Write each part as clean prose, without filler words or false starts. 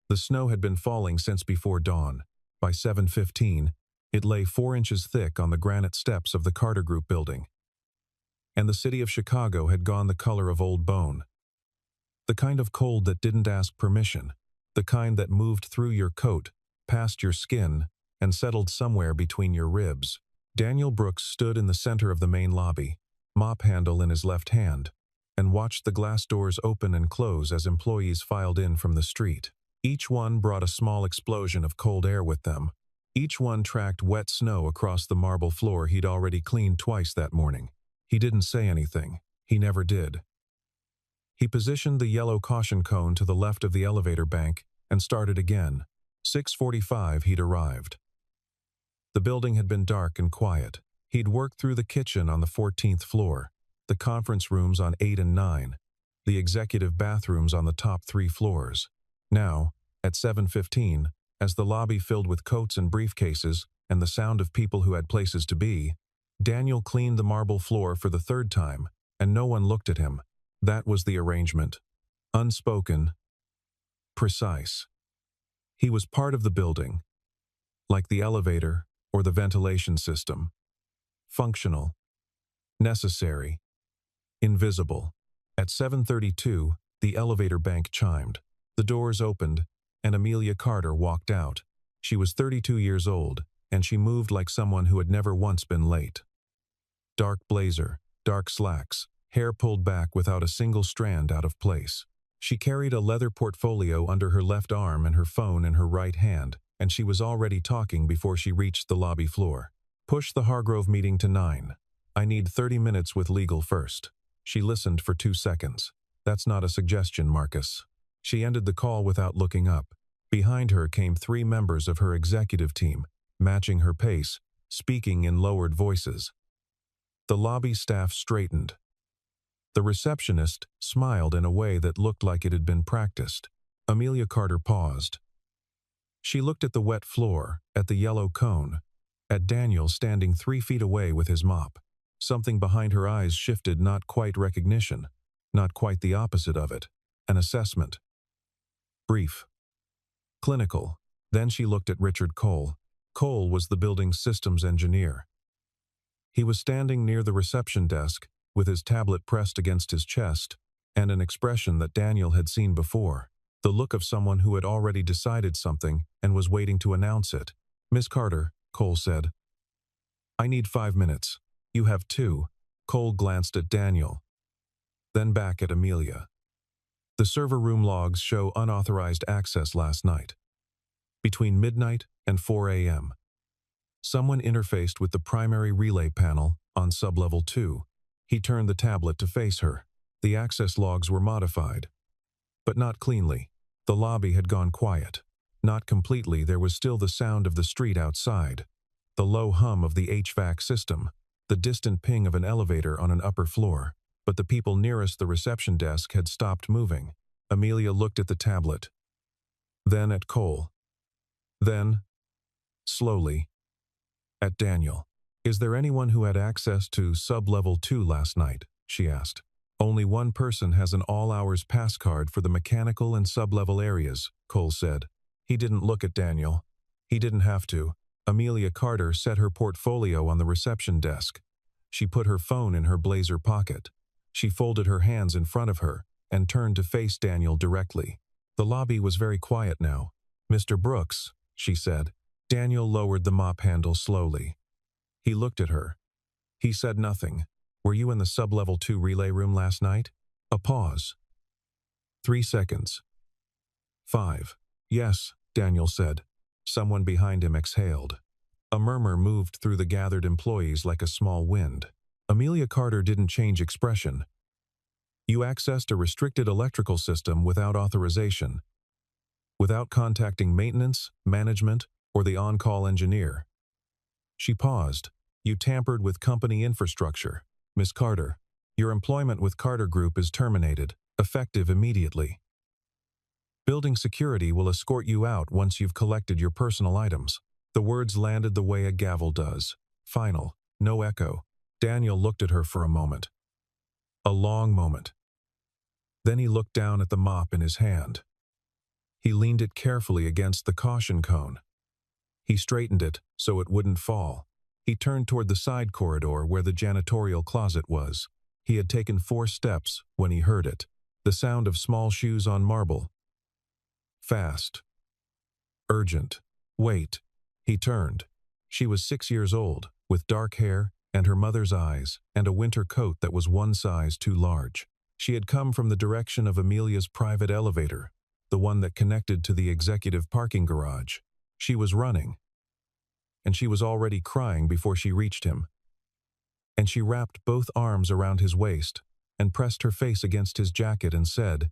The snow had been falling since before dawn. By 7:15, it lay 4 inches thick on the granite steps of the Carter Group building. And the city of Chicago had gone the color of old bone. The kind of cold that didn't ask permission, the kind that moved through your coat, past your skin, and settled somewhere between your ribs. Daniel Brooks stood in the center of the main lobby, mop handle in his left hand, and watched the glass doors open and close as employees filed in from the street. Each one brought a small explosion of cold air with them. Each one tracked wet snow across the marble floor he'd already cleaned twice that morning. He didn't say anything. He never did. He positioned the yellow caution cone to the left of the elevator bank and started again. 6:45 he'd arrived. The building had been dark and quiet. He'd worked through the kitchen on the 14th floor, the conference rooms on 8 and 9, the executive bathrooms on the top 3 floors. Now, at 7:15, as the lobby filled with coats and briefcases and the sound of people who had places to be, Daniel cleaned the marble floor for the 3rd time, and no one looked at him. That was the arrangement. Unspoken. Precise. He was part of the building, like the elevator or the ventilation system. Functional. Necessary. Invisible. At 7:32, the elevator bank chimed. The doors opened, and Amelia Carter walked out. She was 32 years old, and she moved like someone who had never once been late. Dark blazer, dark slacks, hair pulled back without a single strand out of place. She carried a leather portfolio under her left arm and her phone in her right hand, and she was already talking before she reached the lobby floor. Push the Hargrove meeting to 9. I need 30 minutes with legal first. She listened for 2 seconds. That's not a suggestion, Marcus. She ended the call without looking up. Behind her came 3 members of her executive team, matching her pace, speaking in lowered voices. The lobby staff straightened. The receptionist smiled in a way that looked like it had been practiced. Amelia Carter paused. She looked at the wet floor, at the yellow cone, at Daniel standing 3 feet away with his mop. Something behind her eyes shifted, not quite recognition, not quite the opposite of it, an assessment. Brief. Clinical. Then she looked at Richard Cole. Cole was the building's systems engineer. He was standing near the reception desk, with his tablet pressed against his chest, and an expression that Daniel had seen before, the look of someone who had already decided something and was waiting to announce it. "Miss Carter," Cole said. "I need 5 minutes. You have 2. Cole glanced at Daniel, then back at Amelia. The server room logs show unauthorized access last night. Between midnight and 4 a.m. Someone interfaced with the primary relay panel on sublevel 2. He turned the tablet to face her. The access logs were modified, but not cleanly. The lobby had gone quiet. Not completely. There was still the sound of the street outside, the low hum of the HVAC system, the distant ping of an elevator on an upper floor. But the people nearest the reception desk had stopped moving. Amelia looked at the tablet, then at Cole, then, slowly, at Daniel. "Is there anyone who had access to sublevel 2 last night?" she asked. "Only one person has an all-hours pass card for the mechanical and sublevel areas," Cole said. He didn't look at Daniel. He didn't have to. Amelia Carter set her portfolio on the reception desk. She put her phone in her blazer pocket. She folded her hands in front of her and turned to face Daniel directly. The lobby was very quiet now. "Mr. Brooks," she said. Daniel lowered the mop handle slowly. He looked at her. He said nothing. "Were you in the sublevel 2 relay room last night?" A pause. 3 seconds. 5. "Yes," Daniel said. Someone behind him exhaled. A murmur moved through the gathered employees like a small wind. Amelia Carter didn't change expression. "You accessed a restricted electrical system without authorization, without contacting maintenance, management, or the on-call engineer." She paused. "You tampered with company infrastructure. Miss Carter, your employment with Carter Group is terminated, effective immediately. Building security will escort you out once you've collected your personal items." The words landed the way a gavel does. Final. No echo. Daniel looked at her for a moment. A long moment. Then he looked down at the mop in his hand. He leaned it carefully against the caution cone. He straightened it so it wouldn't fall. He turned toward the side corridor where the janitorial closet was. He had taken 4 steps when he heard it. The sound of small shoes on marble. Fast. Urgent. Wait. He turned. She was 6 years old, with dark hair and her mother's eyes, and a winter coat that was 1 size too large. She had come from the direction of Amelia's private elevator, the one that connected to the executive parking garage. She was running, and she was already crying before she reached him. And she wrapped both arms around his waist and pressed her face against his jacket and said,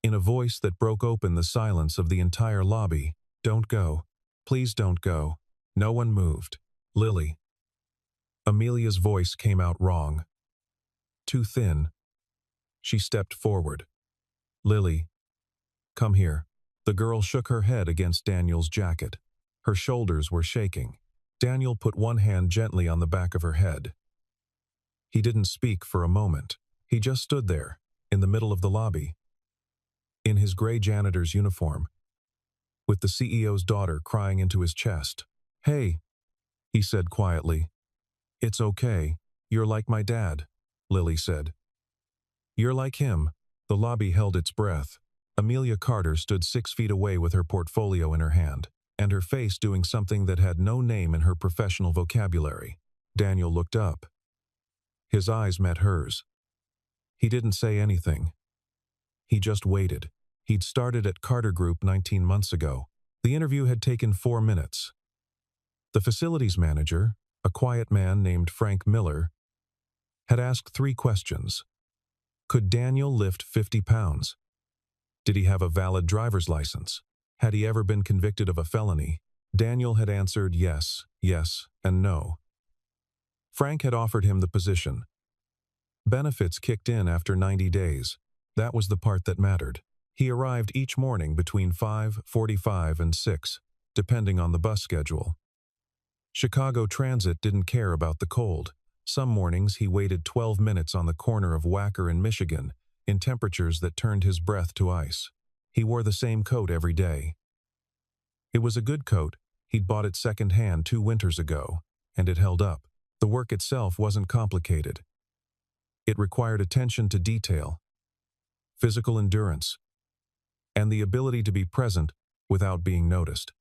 in a voice that broke open the silence of the entire lobby, "Don't go. Please don't go." No one moved. "Lily." Amelia's voice came out wrong. Too thin. She stepped forward. "Lily, come here." The girl shook her head against Daniel's jacket. Her shoulders were shaking. Daniel put one hand gently on the back of her head. He didn't speak for a moment. He just stood there, in the middle of the lobby, in his gray janitor's uniform, with the CEO's daughter crying into his chest. "Hey," he said quietly. "It's okay. You're like my dad," Lily said. "You're like him." The lobby held its breath. Amelia Carter stood 6 feet away with her portfolio in her hand, and her face doing something that had no name in her professional vocabulary. Daniel looked up. His eyes met hers. He didn't say anything. He just waited. He'd started at Carter Group 19 months ago. The interview had taken 4 minutes. The facilities manager, a quiet man named Frank Miller, had asked 3 questions. Could Daniel lift 50 pounds? Did he have a valid driver's license? Had he ever been convicted of a felony? Daniel had answered yes, yes, and no. Frank had offered him the position. Benefits kicked in after 90 days. That was the part that mattered. He arrived each morning between 5:45 and 6, depending on the bus schedule. Chicago Transit didn't care about the cold. Some mornings he waited 12 minutes on the corner of Wacker and Michigan, in temperatures that turned his breath to ice. He wore the same coat every day. It was a good coat. He'd bought it second-hand 2 winters ago, and it held up. The work itself wasn't complicated. It required attention to detail, physical endurance, and the ability to be present without being noticed.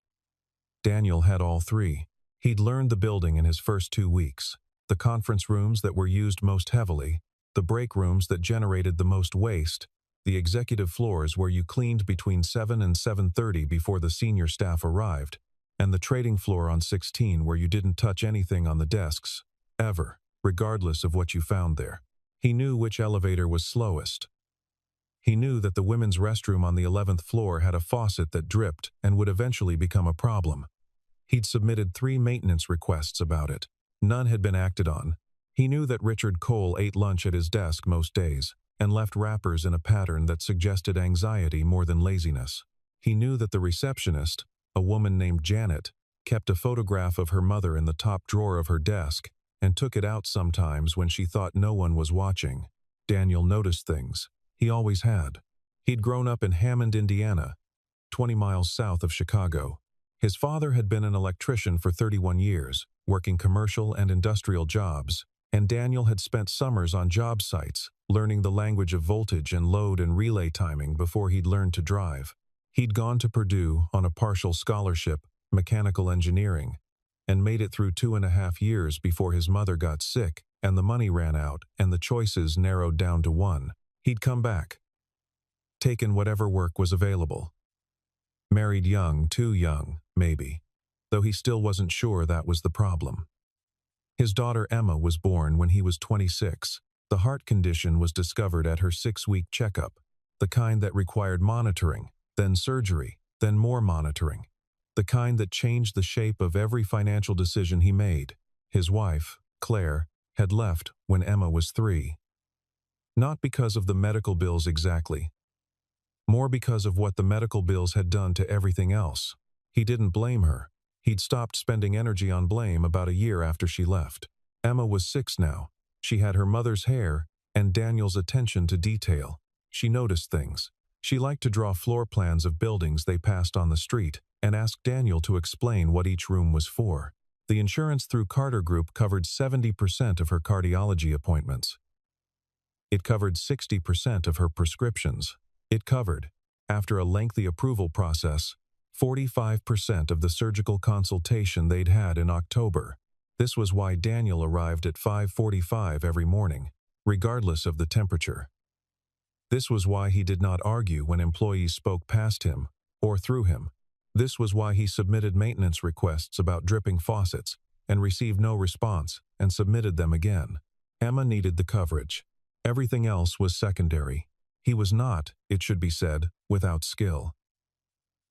Daniel had all 3. He'd learned the building in his first 2 weeks. The conference rooms that were used most heavily, the break rooms that generated the most waste, the executive floors where you cleaned between 7 and 7:30 before the senior staff arrived, and the trading floor on 16 where you didn't touch anything on the desks, ever, regardless of what you found there. He knew which elevator was slowest. He knew that the women's restroom on the 11th floor had a faucet that dripped and would eventually become a problem. He'd submitted 3 maintenance requests about it. None had been acted on. He knew that Richard Cole ate lunch at his desk most days and left wrappers in a pattern that suggested anxiety more than laziness. He knew that the receptionist, a woman named Janet, kept a photograph of her mother in the top drawer of her desk and took it out sometimes when she thought no one was watching. Daniel noticed things. He always had. He'd grown up in Hammond, Indiana, 20 miles south of Chicago. His father had been an electrician for 31 years, working commercial and industrial jobs, and Daniel had spent summers on job sites, learning the language of voltage and load and relay timing before he'd learned to drive. He'd gone to Purdue on a partial scholarship, mechanical engineering, and made it through 2.5 years before his mother got sick and the money ran out and the choices narrowed down to one. He'd come back, taken whatever work was available. Married young, too young, maybe, though he still wasn't sure that was the problem. His daughter Emma was born when he was 26. The heart condition was discovered at her 6-week checkup, the kind that required monitoring, then surgery, then more monitoring, the kind that changed the shape of every financial decision he made. His wife, Claire, had left when Emma was 3. Not because of the medical bills exactly, more because of what the medical bills had done to everything else. He didn't blame her. He'd stopped spending energy on blame about a year after she left. Emma was 6 now. She had her mother's hair and Daniel's attention to detail. She noticed things. She liked to draw floor plans of buildings they passed on the street and ask Daniel to explain what each room was for. The insurance through Carter Group covered 70% of her cardiology appointments. It covered 60% of her prescriptions. It covered, after a lengthy approval process, 45% of the surgical consultation they'd had in October. This was why Daniel arrived at 5:45 every morning, regardless of the temperature. This was why he did not argue when employees spoke past him or through him. This was why he submitted maintenance requests about dripping faucets and received no response and submitted them again. Emma needed the coverage. Everything else was secondary. He was not, it should be said, without skill.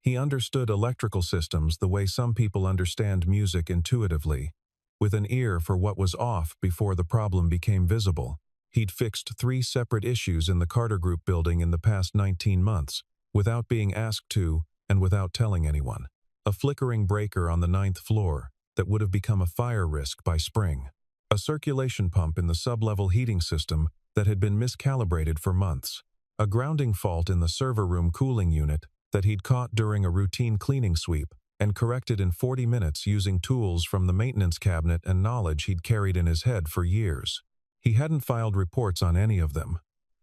He understood electrical systems the way some people understand music intuitively, with an ear for what was off before the problem became visible. He'd fixed 3 separate issues in the Carter Group building in the past 19 months, without being asked to and without telling anyone. A flickering breaker on the 9th floor that would have become a fire risk by spring. A circulation pump in the sub-level heating system that had been miscalibrated for months. A grounding fault in the server room cooling unit that he'd caught during a routine cleaning sweep and corrected in 40 minutes using tools from the maintenance cabinet and knowledge he'd carried in his head for years. He hadn't filed reports on any of them.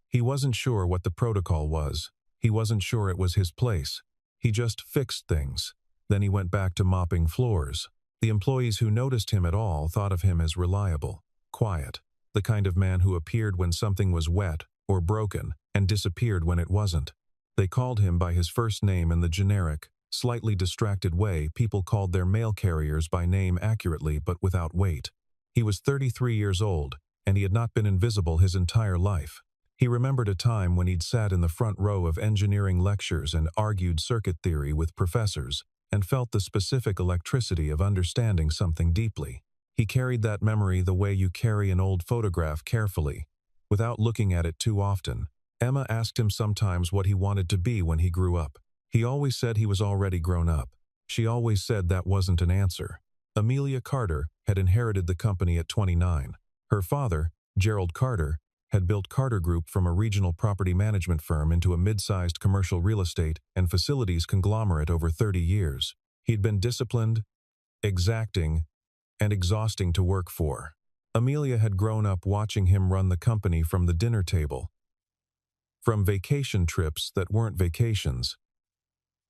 He wasn't sure what the protocol was. He wasn't sure it was his place. He just fixed things. Then he went back to mopping floors. The employees who noticed him at all thought of him as reliable, quiet, the kind of man who appeared when something was wet or broken and disappeared when it wasn't. They called him by his first name in the generic, slightly distracted way people called their mail carriers by name accurately but without weight. He was 33 years old, and he had not been invisible his entire life. He remembered a time when he'd sat in the front row of engineering lectures and argued circuit theory with professors, and felt the specific electricity of understanding something deeply. He carried that memory the way you carry an old photograph carefully, without looking at it too often. Emma asked him sometimes what he wanted to be when he grew up. He always said he was already grown up. She always said that wasn't an answer. Amelia Carter had inherited the company at 29. Her father, Gerald Carter, had built Carter Group from a regional property management firm into a mid-sized commercial real estate and facilities conglomerate over 30 years. He'd been disciplined, exacting, and exhausting to work for. Amelia had grown up watching him run the company from the dinner table, from vacation trips that weren't vacations,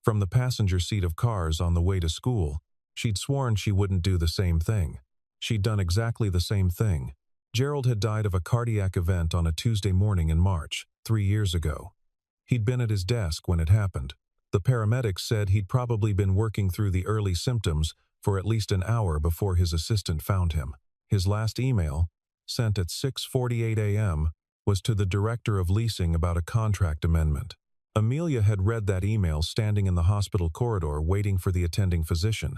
from the passenger seat of cars on the way to school. She'd sworn she wouldn't do the same thing. She'd done exactly the same thing. Gerald had died of a cardiac event on a Tuesday morning in March, 3 years ago. He'd been at his desk when it happened. The paramedics said he'd probably been working through the early symptoms for at least an hour before his assistant found him. His last email, sent at 6:48 a.m., was to the director of leasing about a contract amendment. Amelia had read that email standing in the hospital corridor waiting for the attending physician.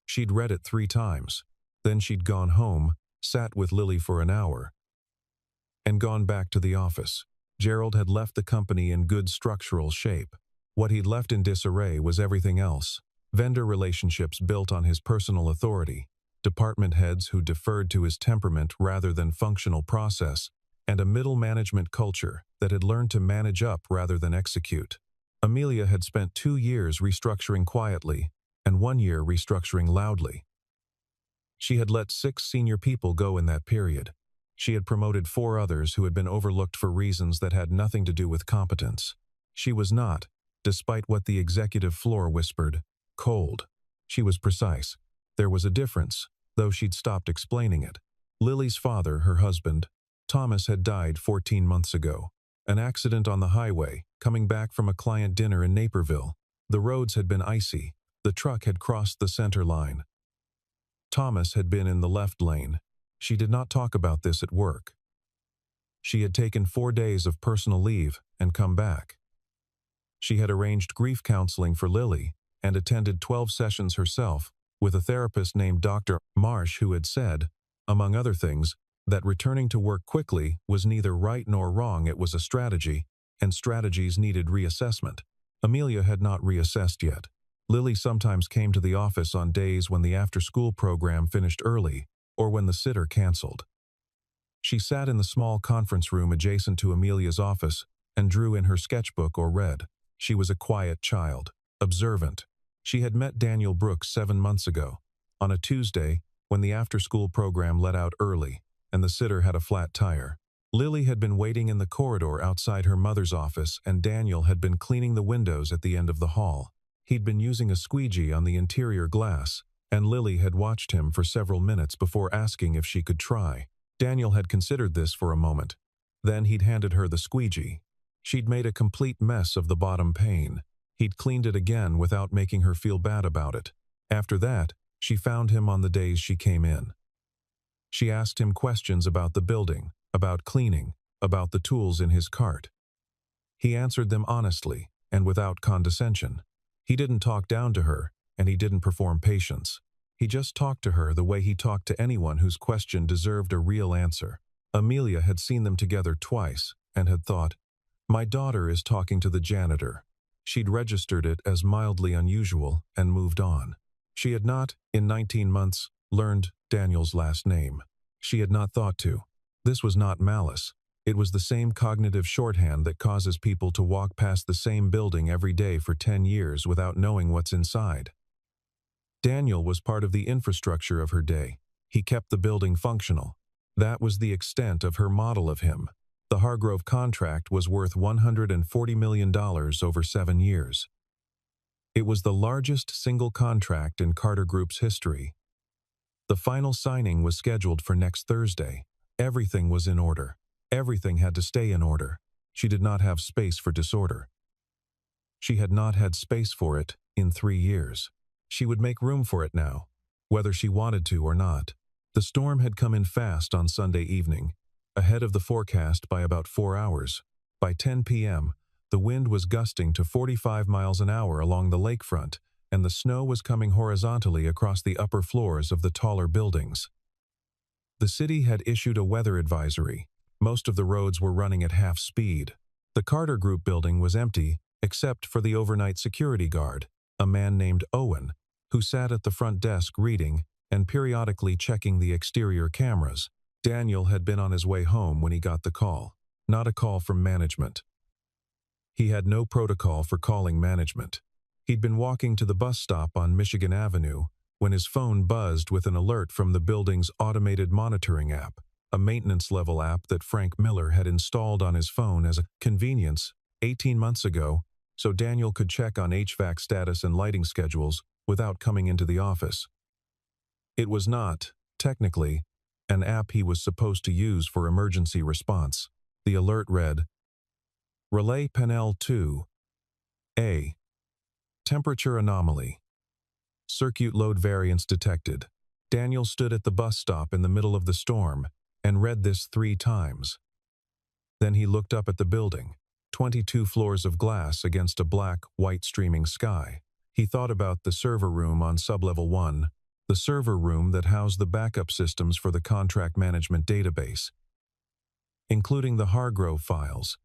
She'd read it 3 times. Then she'd gone home, sat with Lily for an hour, and gone back to the office. Gerald had left the company in good structural shape. What he'd left in disarray was everything else. Vendor relationships built on his personal authority, department heads who deferred to his temperament rather than functional process, and a middle management culture that had learned to manage up rather than execute. Amelia had spent 2 years restructuring quietly and 1 year restructuring loudly. She had let 6 senior people go in that period. She had promoted 4 others who had been overlooked for reasons that had nothing to do with competence. She was not, despite what the executive floor whispered, cold. She was precise. There was a difference, though she'd stopped explaining it. Lily's father, her husband, Thomas, had died 14 months ago. An accident on the highway, coming back from a client dinner in Naperville. The roads had been icy. The truck had crossed the center line. Thomas had been in the left lane. She did not talk about this at work. She had taken 4 days of personal leave and come back. She had arranged grief counseling for Lily and attended 12 sessions herself with a therapist named Dr. Marsh, who had said, among other things, that returning to work quickly was neither right nor wrong. It was a strategy, and strategies needed reassessment. Amelia had not reassessed yet. Lily sometimes came to the office on days when the after-school program finished early or when the sitter canceled. She sat in the small conference room adjacent to Amelia's office and drew in her sketchbook or read. She was a quiet child, observant. She had met Daniel Brooks 7 months ago, on a Tuesday, when the after-school program let out early, and the sitter had a flat tire. Lily had been waiting in the corridor outside her mother's office, and Daniel had been cleaning the windows at the end of the hall. He'd been using a squeegee on the interior glass, and Lily had watched him for several minutes before asking if she could try. Daniel had considered this for a moment. Then he'd handed her the squeegee. She'd made a complete mess of the bottom pane. He'd cleaned it again without making her feel bad about it. After that, she found him on the days she came in. She asked him questions about the building, about cleaning, about the tools in his cart. He answered them honestly and without condescension. He didn't talk down to her, and he didn't perform patience. He just talked to her the way he talked to anyone whose question deserved a real answer. Amelia had seen them together twice and had thought, "My daughter is talking to the janitor." She'd registered it as mildly unusual and moved on. She had not, in 19 months, learned Daniel's last name. She had not thought to. This was not malice. It was the same cognitive shorthand that causes people to walk past the same building every day for 10 years without knowing what's inside. Daniel was part of the infrastructure of her day. He kept the building functional. That was the extent of her model of him. The Hargrove contract was worth $140 million over 7 years. It was the largest single contract in Carter Group's history. The final signing was scheduled for next Thursday. Everything was in order. Everything had to stay in order. She did not have space for disorder. She had not had space for it in 3 years. She would make room for it now, whether she wanted to or not. The storm had come in fast on Sunday evening, ahead of the forecast by about 4 hours. By 10 p.m., the wind was gusting to 45 miles an hour along the lakefront, and the snow was coming horizontally across the upper floors of the taller buildings. The city had issued a weather advisory. Most of the roads were running at half speed. The Carter Group building was empty, except for the overnight security guard, a man named Owen, who sat at the front desk reading and periodically checking the exterior cameras. Daniel had been on his way home when he got the call, not a call from management. He had no protocol for calling management. He'd been walking to the bus stop on Michigan Avenue when his phone buzzed with an alert from the building's automated monitoring app, a maintenance-level app that Frank Miller had installed on his phone as a convenience 18 months ago so Daniel could check on HVAC status and lighting schedules without coming into the office. It was not, technically, an app he was supposed to use for emergency response. The alert read, "Relay Panel 2. A. Temperature anomaly. Circuit load variance detected." Daniel stood at the bus stop in the middle of the storm and read this 3 times. Then he looked up at the building, 22 floors of glass against a black-white streaming sky. He thought about the server room on sublevel 1, the server room that housed the backup systems for the contract management database, including the Hargrove files,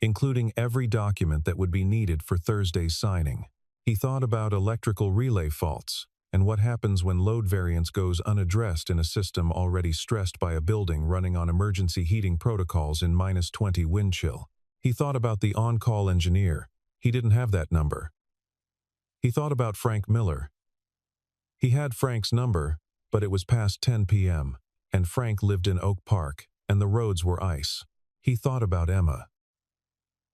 including every document that would be needed for Thursday's signing. He thought about electrical relay faults and what happens when load variance goes unaddressed in a system already stressed by a building running on emergency heating protocols in -20 wind chill. He thought about the on-call engineer. He didn't have that number. He thought about Frank Miller. He had Frank's number, but it was past 10 p.m., and Frank lived in Oak Park, and the roads were ice. He thought about Emma.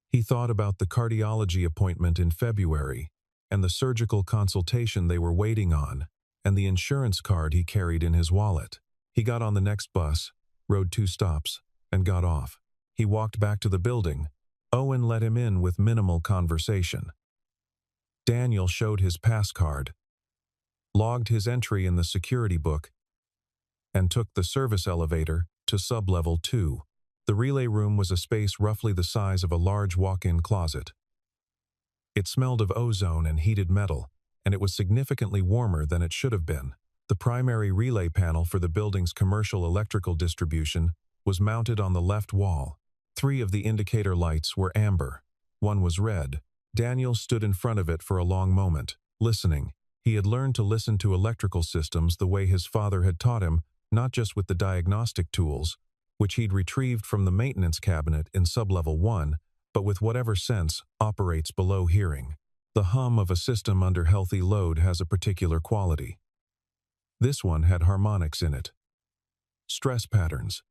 He thought about the cardiology appointment in February, and the surgical consultation they were waiting on, and the insurance card he carried in his wallet. He got on the next bus, rode 2 stops, and got off. He walked back to the building. Owen let him in with minimal conversation. Daniel showed his pass card, logged his entry in the security book, and took the service elevator to sublevel 2. The relay room was a space roughly the size of a large walk-in closet. It smelled of ozone and heated metal, and it was significantly warmer than it should have been. The primary relay panel for the building's commercial electrical distribution was mounted on the left wall. 3 of the indicator lights were amber. 1 was red. Daniel stood in front of it for a long moment, listening. He had learned to listen to electrical systems the way his father had taught him, not just with the diagnostic tools, which he'd retrieved from the maintenance cabinet in sublevel 1, but with whatever sense operates below hearing. The hum of a system under healthy load has a particular quality. This one had harmonics in it. Stress patterns.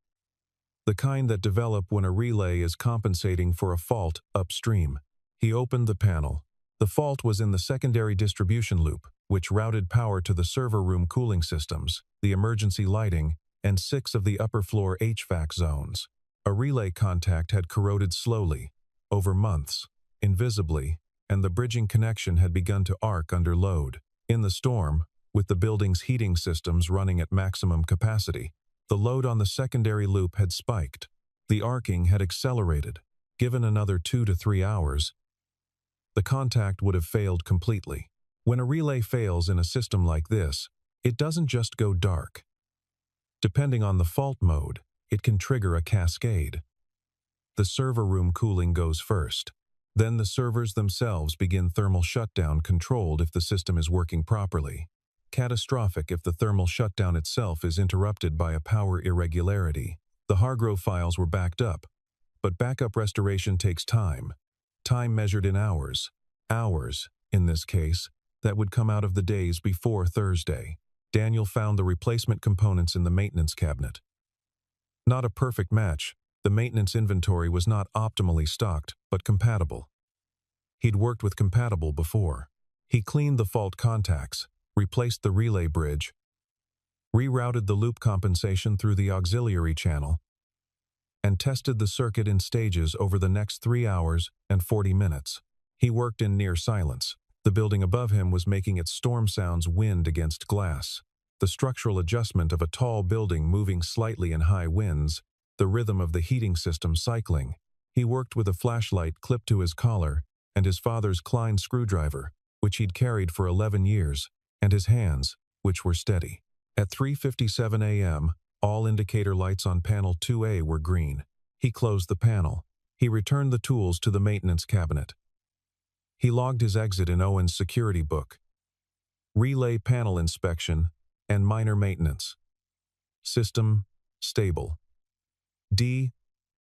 The kind that develop when a relay is compensating for a fault upstream. He opened the panel. The fault was in the secondary distribution loop, which routed power to the server room cooling systems, the emergency lighting, and 6 of the upper floor HVAC zones. A relay contact had corroded slowly, over months, invisibly, and the bridging connection had begun to arc under load. In the storm, with the building's heating systems running at maximum capacity, the load on the secondary loop had spiked. The arcing had accelerated. Given another 2 to 3 hours, the contact would have failed completely. When a relay fails in a system like this, it doesn't just go dark. Depending on the fault mode, it can trigger a cascade. The server room cooling goes first. Then the servers themselves begin thermal shutdown, controlled if the system is working properly. Catastrophic if the thermal shutdown itself is interrupted by a power irregularity. The Hargrove files were backed up, but backup restoration takes time. Time measured in hours. Hours, in this case, that would come out of the days before Thursday. Daniel found the replacement components in the maintenance cabinet. Not a perfect match. The maintenance inventory was not optimally stocked, but compatible. He'd worked with compatible before. He cleaned the fault contacts, replaced the relay bridge, rerouted the loop compensation through the auxiliary channel, and tested the circuit in stages over the next 3 hours and 40 minutes. He worked in near silence. The building above him was making its storm sounds wind against glass. The structural adjustment of a tall building moving slightly in high winds, the rhythm of the heating system cycling. He worked with a flashlight clipped to his collar and his father's Klein screwdriver, which he'd carried for 11 years, and his hands, which were steady. At 3:57 a.m., all indicator lights on panel 2A were green. He closed the panel. He returned the tools to the maintenance cabinet. He logged his exit in Owen's security book. Relay panel inspection and minor maintenance. System stable. D.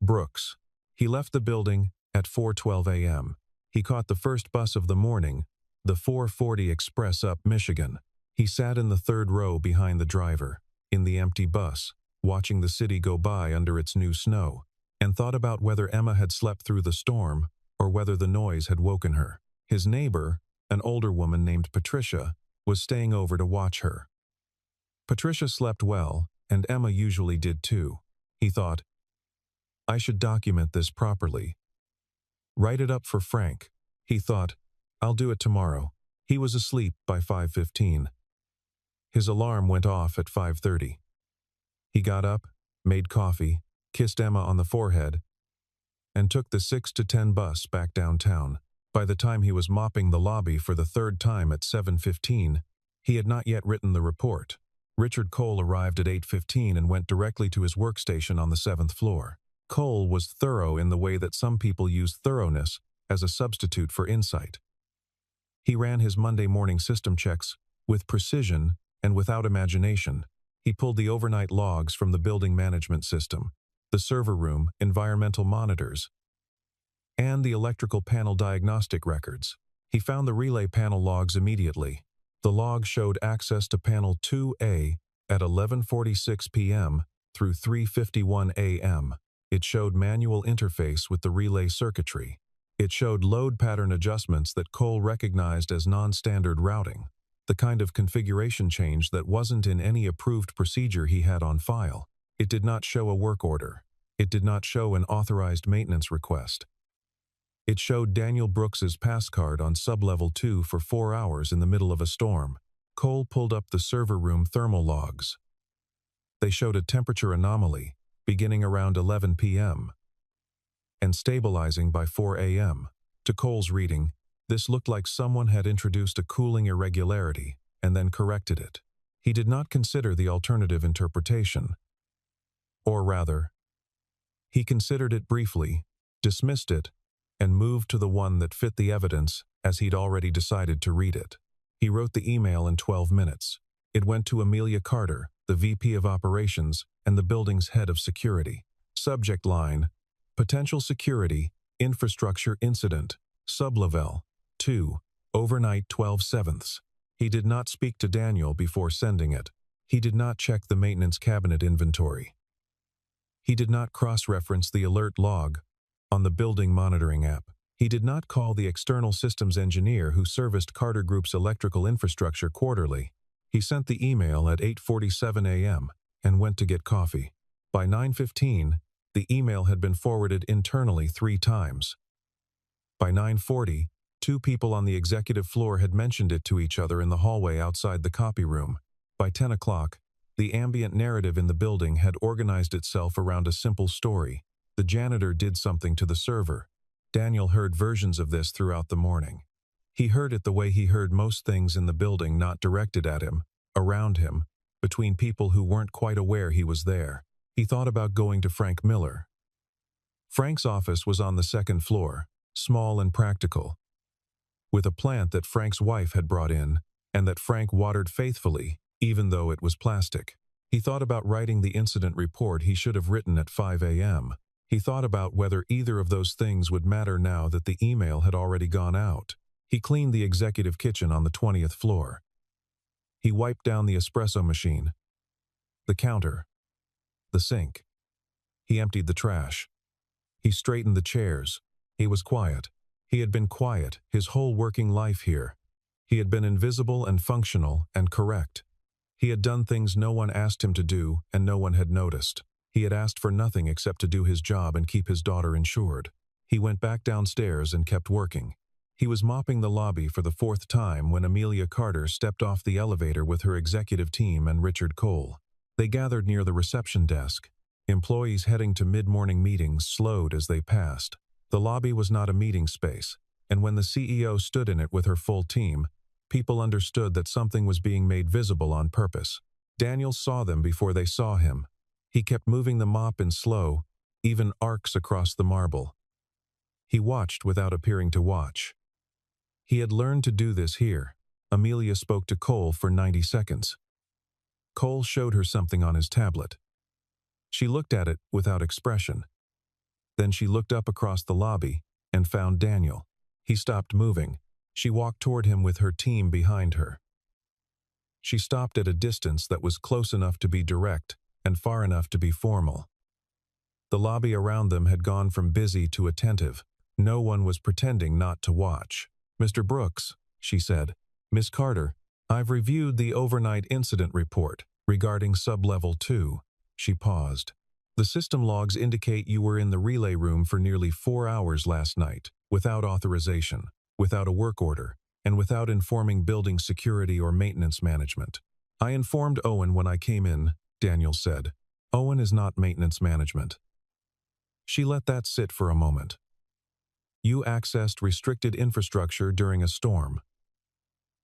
Brooks. He left the building at 4:12 a.m. He caught the first bus of the morning, the 440 Express up Michigan. He sat in the third row behind the driver, in the empty bus, watching the city go by under its new snow, and thought about whether Emma had slept through the storm or whether the noise had woken her. His neighbor, an older woman named Patricia, was staying over to watch her. Patricia slept well, and Emma usually did too. He thought, I should document this properly. Write it up for Frank. He thought, I'll do it tomorrow. He was asleep by 5:15. His alarm went off at 5:30. He got up, made coffee, kissed Emma on the forehead, and took the 6 to 10 bus back downtown. By the time he was mopping the lobby for the third time at 7:15, he had not yet written the report. Richard Cole arrived at 8:15 and went directly to his workstation on the 7th floor. Cole was thorough in the way that some people use thoroughness as a substitute for insight. He ran his Monday morning system checks with precision and without imagination. He pulled the overnight logs from the building management system, the server room, environmental monitors, and the electrical panel diagnostic records. He found the relay panel logs immediately. The log showed access to panel 2A at 11:46 p.m. through 3:51 a.m. It showed manual interface with the relay circuitry. It showed load pattern adjustments that Cole recognized as non-standard routing, the kind of configuration change that wasn't in any approved procedure he had on file. It did not show a work order. It did not show an authorized maintenance request. It showed Daniel Brooks's pass card on sublevel 2 for 4 hours in the middle of a storm. Cole pulled up the server room thermal logs. They showed a temperature anomaly beginning around 11 p.m. and stabilizing by 4 a.m. To Cole's reading, this looked like someone had introduced a cooling irregularity and then corrected it. He did not consider the alternative interpretation. Or rather, he considered it briefly, dismissed it, and moved to the one that fit the evidence as he'd already decided to read it. He wrote the email in 12 minutes. It went to Amelia Carter, the VP of Operations and the building's head of security. Subject line, Potential Security Infrastructure Incident, Sublevel 2, Overnight 12/7. He did not speak to Daniel before sending it. He did not check the maintenance cabinet inventory. He did not cross-reference the alert log on the building monitoring app. He did not call the external systems engineer who serviced Carter Group's electrical infrastructure quarterly. He sent the email at 8:47 a.m. and went to get coffee. By 9:15, the email had been forwarded internally 3 times. By 9:40, 2 people on the executive floor had mentioned it to each other in the hallway outside the copy room. By 10 o'clock, the ambient narrative in the building had organized itself around a simple story. The janitor did something to the server. Daniel heard versions of this throughout the morning. He heard it the way he heard most things in the building, not directed at him, around him, between people who weren't quite aware he was there. He thought about going to Frank Miller. Frank's office was on the 2nd floor, small and practical, with a plant that Frank's wife had brought in, and that Frank watered faithfully, even though it was plastic. He thought about writing the incident report he should have written at 5 a.m. He thought about whether either of those things would matter now that the email had already gone out. He cleaned the executive kitchen on the 20th floor. He wiped down the espresso machine, the counter, the sink. He emptied the trash. He straightened the chairs. He was quiet. He had been quiet his whole working life here. He had been invisible and functional and correct. He had done things no one asked him to do and no one had noticed. He had asked for nothing except to do his job and keep his daughter insured. He went back downstairs and kept working. He was mopping the lobby for the 4th time when Amelia Carter stepped off the elevator with her executive team and Richard Cole. They gathered near the reception desk. Employees heading to mid-morning meetings slowed as they passed. The lobby was not a meeting space, and when the CEO stood in it with her full team, people understood that something was being made visible on purpose. Daniel saw them before they saw him. He kept moving the mop in slow, even arcs across the marble. He watched without appearing to watch. He had learned to do this here. Amelia spoke to Cole for 90 seconds. Cole showed her something on his tablet. She looked at it without expression. Then she looked up across the lobby and found Daniel. He stopped moving. She walked toward him with her team behind her. She stopped at a distance that was close enough to be direct and far enough to be formal. The lobby around them had gone from busy to attentive. No one was pretending not to watch. "Mr. Brooks," she said. "Miss Carter, I've reviewed the overnight incident report regarding sublevel 2. She paused. "The system logs indicate you were in the relay room for nearly 4 hours last night, without authorization, without a work order, and without informing building security or maintenance management." "I informed Owen when I came in," Daniel said. "Owen is not maintenance management." She let that sit for a moment. "You accessed restricted infrastructure during a storm,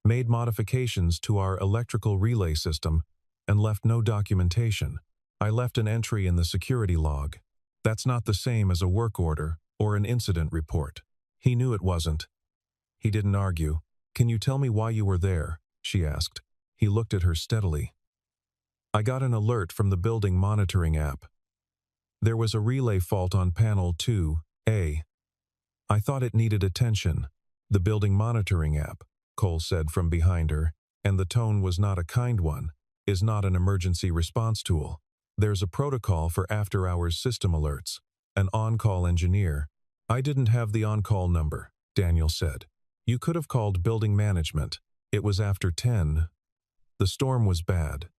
made modifications to our electrical relay system, and left no documentation. I left an entry in the security log. That's not the same as a work order or an incident report." He knew it wasn't. He didn't argue. "Can you tell me why you were there?" she asked. He looked at her steadily. "I got an alert from the building monitoring app. There was a relay fault on panel 2A. I thought it needed attention." "The building monitoring app," Cole said from behind her, and the tone was not a kind one, "is not an emergency response tool. There's a protocol for after-hours system alerts, an on-call engineer." "I didn't have the on-call number," Daniel said. "You could have called building management. It was after 10. The storm was bad.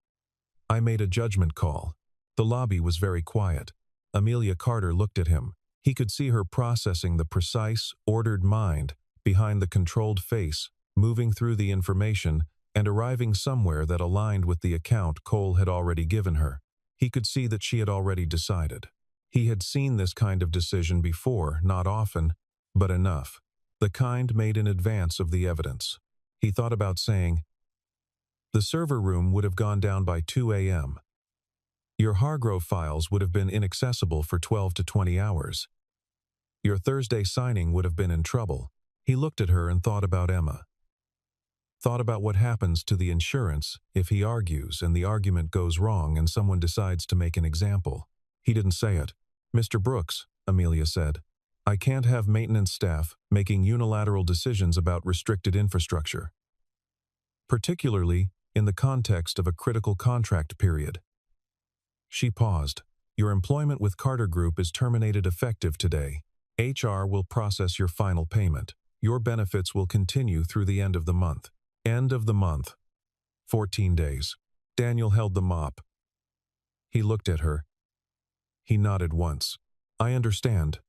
I made a judgment call." The lobby was very quiet. Amelia Carter looked at him. He could see her processing the precise, ordered mind behind the controlled face, moving through the information and arriving somewhere that aligned with the account Cole had already given her. He could see that she had already decided. He had seen this kind of decision before, not often, but enough. The kind made in advance of the evidence. He thought about saying, "The server room would have gone down by 2 a.m. Your Hargrove files would have been inaccessible for 12 to 20 hours. Your Thursday signing would have been in trouble." He looked at her and thought about Emma. Thought about what happens to the insurance if he argues and the argument goes wrong and someone decides to make an example. He didn't say it. "Mr. Brooks," Amelia said, I can't have maintenance staff making unilateral decisions about restricted infrastructure, particularly in the context of a critical contract period. She paused. Your employment with Carter Group is terminated effective today. HR will process your final payment. Your benefits will continue through the end of the month. End of the month. 14 days. Daniel held the mop. He looked at her. He nodded once. I understand,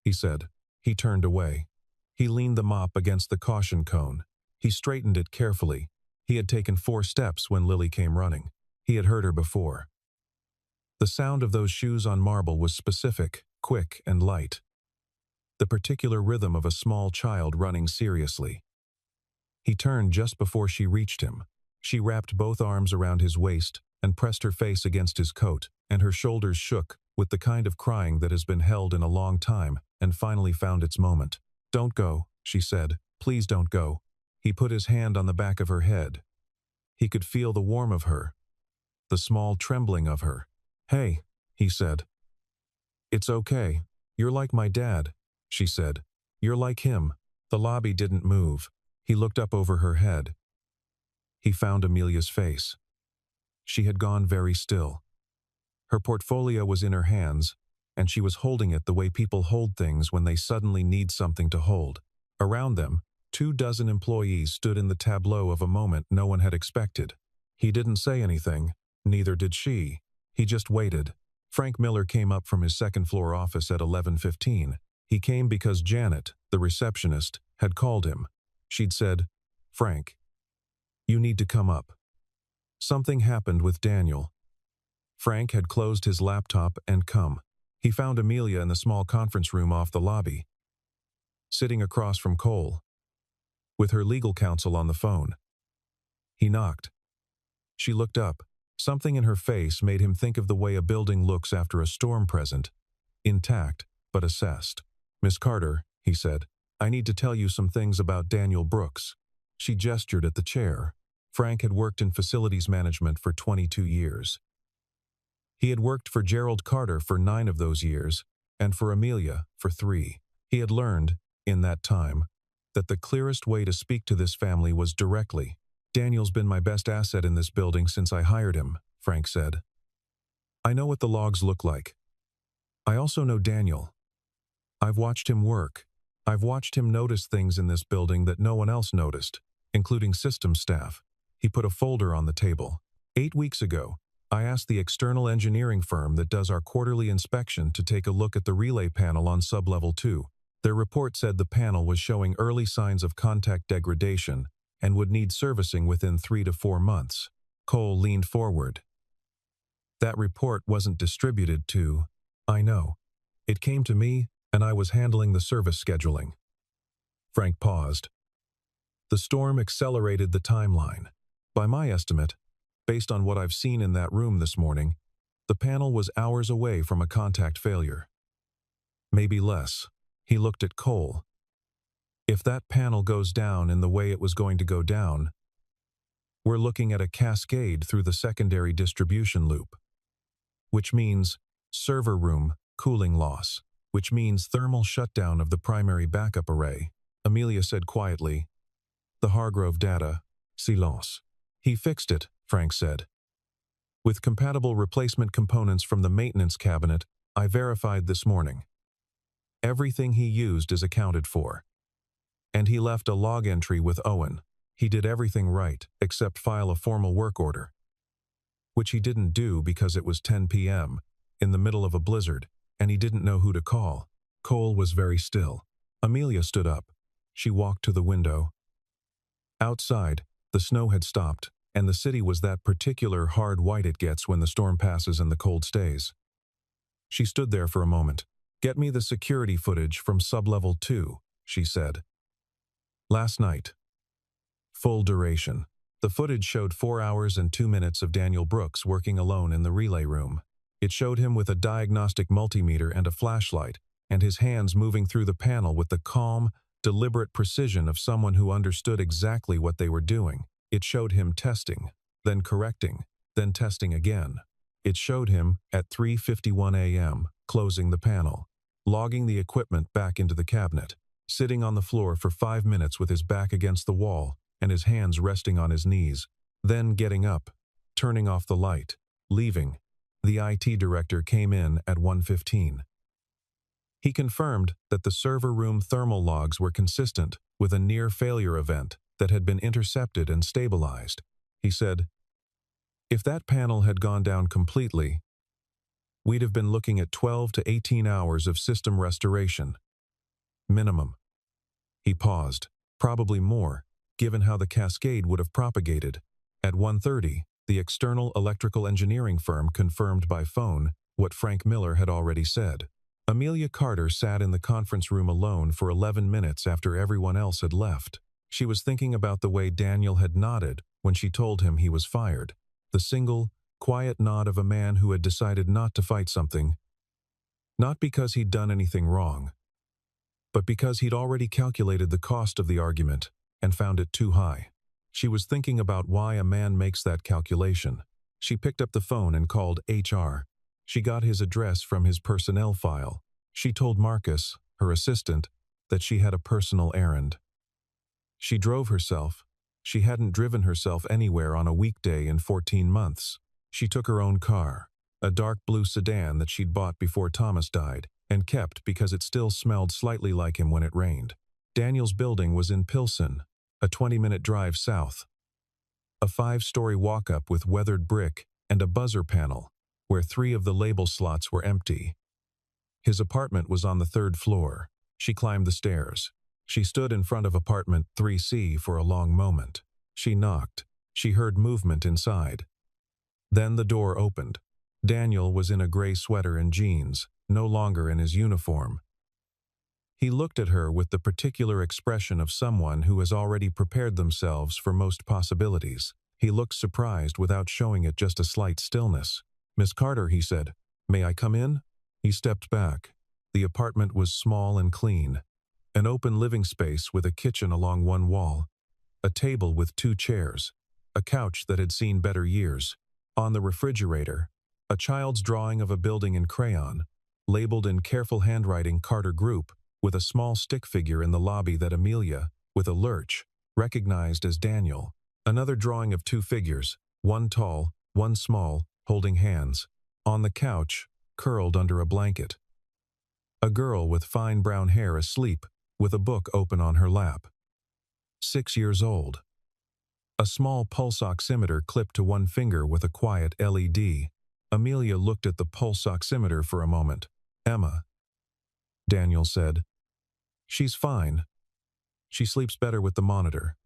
he said. He turned away. He leaned the mop against the caution cone. He straightened it carefully. He had taken 4 steps when Lily came running. He had heard her before. The sound of those shoes on marble was specific, quick, and light. The particular rhythm of a small child running seriously. He turned just before she reached him. She wrapped both arms around his waist and pressed her face against his coat, and her shoulders shook with the kind of crying that has been held in a long time and finally found its moment. Don't go, she said. Please don't go. He put his hand on the back of her head. He could feel the warmth of her, the small trembling of her. Hey, he said. It's okay. You're like my dad, she said. You're like him. The lobby didn't move. He looked up over her head. He found Amelia's face. She had gone very still. Her portfolio was in her hands, and she was holding it the way people hold things when they suddenly need something to hold. Around them, 24 employees stood in the tableau of a moment no one had expected. He didn't say anything, neither did she. He just waited. Frank Miller came up from his second-floor office at 11:15. He came because Janet, the receptionist, had called him. She'd said, Frank, you need to come up. Something happened with Daniel. Frank had closed his laptop and come. He found Amelia in the small conference room off the lobby, sitting across from Cole, with her legal counsel on the phone. He knocked. She looked up. Something in her face made him think of the way a building looks after a storm present, intact but assessed. Miss Carter, he said, I need to tell you some things about Daniel Brooks. She gestured at the chair. Frank had worked in facilities management for 22 years. He had worked for Gerald Carter for 9 of those years, and for Amelia for 3. He had learned, in that time, that the clearest way to speak to this family was directly. Daniel's been my best asset in this building since I hired him, Frank said. I know what the logs look like. I also know Daniel. I've watched him work. I've watched him notice things in this building that no one else noticed, including systems staff. He put a folder on the table. 8 weeks ago, I asked the external engineering firm that does our quarterly inspection to take a look at the relay panel on sublevel 2. Their report said the panel was showing early signs of contact degradation and would need servicing within 3 to 4 months. Cole leaned forward. That report wasn't distributed to, I know. It came to me, and I was handling the service scheduling. Frank paused. The storm accelerated the timeline. By my estimate, based on what I've seen in that room this morning, the panel was hours away from a contact failure. Maybe less. He looked at Cole. If that panel goes down in the way it was going to go down, we're looking at a cascade through the secondary distribution loop, which means server room cooling loss, which means thermal shutdown of the primary backup array. Amelia said quietly, the Hargrove data, silence. He fixed it, Frank said. With compatible replacement components from the maintenance cabinet, I verified this morning. Everything he used is accounted for. And he left a log entry with Owen. He did everything right, except file a formal work order, which he didn't do because it was 10 p.m., in the middle of a blizzard, and he didn't know who to call. Cole was very still. Amelia stood up. She walked to the window. Outside, the snow had stopped, and the city was that particular hard white it gets when the storm passes and the cold stays. She stood there for a moment. Get me the security footage from sublevel 2, she said. Last night. Full duration. The footage showed 4 hours and 2 minutes of Daniel Brooks working alone in the relay room. It showed him with a diagnostic multimeter and a flashlight, and his hands moving through the panel with the calm, deliberate precision of someone who understood exactly what they were doing. It showed him testing, then correcting, then testing again. It showed him, at 3:51 a.m., closing the panel. logging the equipment back into the cabinet, sitting on the floor for 5 minutes with his back against the wall and his hands resting on his knees, then getting up, turning off the light, leaving. The IT director came in at 1:15. He confirmed that the server room thermal logs were consistent with a near-failure event that had been intercepted and stabilized. He said, "If that panel had gone down completely, we'd have been looking at 12 to 18 hours of system restoration. Minimum." He paused, probably more, given how the cascade would have propagated. At 1:30, the external electrical engineering firm confirmed by phone what Frank Miller had already said. Amelia Carter sat in the conference room alone for 11 minutes after everyone else had left. She was thinking about the way Daniel had nodded when she told him he was fired. The single, quiet nod of a man who had decided not to fight something. Not because he'd done anything wrong, but because he'd already calculated the cost of the argument and found it too high. She was thinking about why a man makes that calculation. She picked up the phone and called HR. She got his address from his personnel file. She told Marcus, her assistant, that she had a personal errand. She drove herself. She hadn't driven herself anywhere on a weekday in 14 months. She took her own car, a dark blue sedan that she'd bought before Thomas died, and kept because it still smelled slightly like him when it rained. Daniel's building was in Pilsen, a 20-minute drive south. A 5-story walk-up with weathered brick and a buzzer panel, where 3 of the label slots were empty. His apartment was on the 3rd floor. She climbed the stairs. She stood in front of apartment 3C for a long moment. She knocked. She heard movement inside. Then the door opened. Daniel was in a gray sweater and jeans, no longer in his uniform. He looked at her with the particular expression of someone who has already prepared themselves for most possibilities. He looked surprised without showing it, just a slight stillness. "Miss Carter," he said. "May I come in?" He stepped back. The apartment was small and clean. An open living space with a kitchen along one wall, a table with 2 chairs, a couch that had seen better years. On the refrigerator, a child's drawing of a building in crayon, labeled in careful handwriting Carter Group, with a small stick figure in the lobby that Amelia, with a lurch, recognized as Daniel. Another drawing of 2 figures, one tall, one small, holding hands. On the couch, curled under a blanket. A girl with fine brown hair asleep, with a book open on her lap. 6 years old. A small pulse oximeter clipped to one finger with a quiet LED. Amelia looked at the pulse oximeter for a moment. "Emma," Daniel said. "She's fine. She sleeps better with the monitor.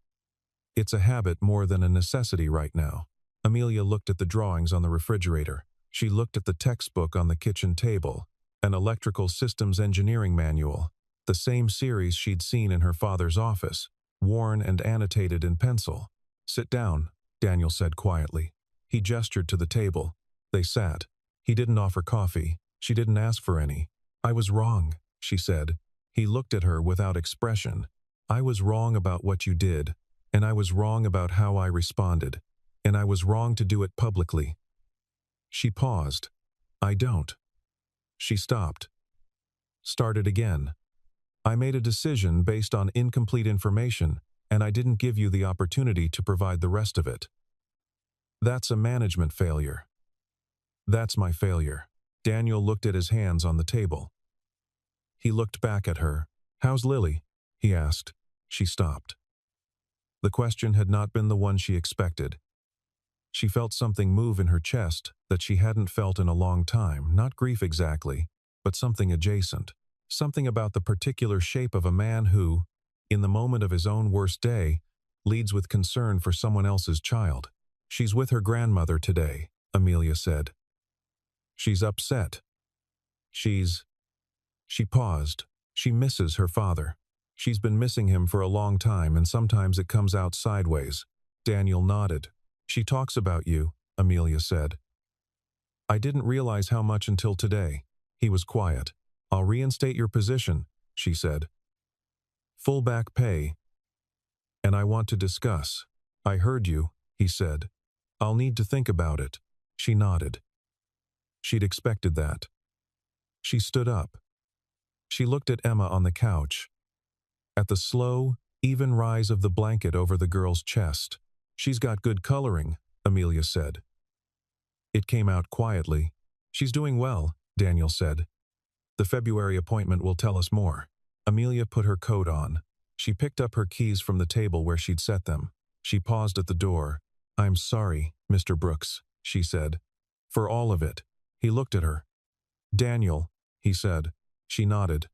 It's a habit more than a necessity right now." Amelia looked at the drawings on the refrigerator. She looked at the textbook on the kitchen table, an electrical systems engineering manual, the same series she'd seen in her father's office, worn and annotated in pencil. "Sit down," Daniel said quietly. He gestured to the table. They sat. He didn't offer coffee. She didn't ask for any. "I was wrong," she said. He looked at her without expression. "I was wrong about what you did, and I was wrong about how I responded, and I was wrong to do it publicly." She paused. "I don't." She stopped. Started again. "I made a decision based on incomplete information, and I didn't give you the opportunity to provide the rest of it. That's a management failure. That's my failure." Daniel looked at his hands on the table. He looked back at her. "How's Lily?" he asked. She stopped. The question had not been the one she expected. She felt something move in her chest that she hadn't felt in a long time, not grief exactly, but something adjacent. Something about the particular shape of a man who, in the moment of his own worst day, leads with concern for someone else's child. "She's with her grandmother today," Amelia said. "She's upset. She paused. "She misses her father. She's been missing him for a long time, and sometimes it comes out sideways." Daniel nodded. "She talks about you," Amelia said. "I didn't realize how much until today." He was quiet. "I'll reinstate your position," she said. "Full back pay. And I want to discuss." "I heard you," he said. "I'll need to think about it." She nodded. She'd expected that. She stood up. She looked at Emma on the couch, at the slow, even rise of the blanket over the girl's chest. "She's got good coloring," Amelia said. It came out quietly. "She's doing well," Daniel said. "The February appointment will tell us more." Amelia put her coat on. She picked up her keys from the table where she'd set them. She paused at the door. "I'm sorry, Mr. Brooks," she said. "For all of it." He looked at her. "Daniel," he said. She nodded.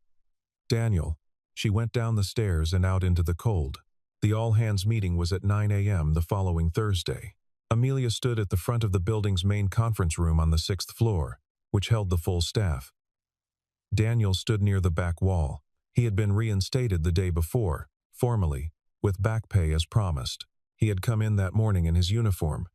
"Daniel." She went down the stairs and out into the cold. The all-hands meeting was at 9 a.m. the following Thursday. Amelia stood at the front of the building's main conference room on the 6th floor, which held the full staff. Daniel stood near the back wall. He had been reinstated the day before, formally, with back pay as promised. He had come in that morning in his uniform.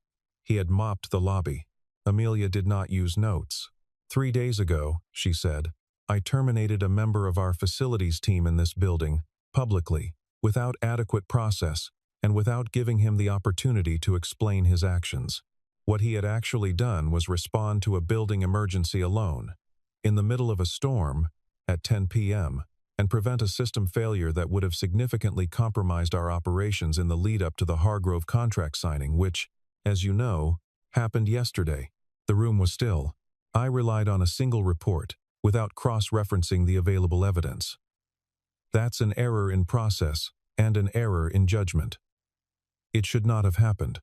He had mopped the lobby. Amelia did not use notes. "3 days ago," she said, "I terminated a member of our facilities team in this building, publicly, without adequate process, and without giving him the opportunity to explain his actions. What he had actually done was respond to a building emergency alone, in the middle of a storm, at 10 p.m., and prevent a system failure that would have significantly compromised our operations in the lead-up to the Hargrove contract signing, which, as you know, happened yesterday." The room was still. "I relied on a single report, without cross-referencing the available evidence. That's an error in process, and an error in judgment. It should not have happened."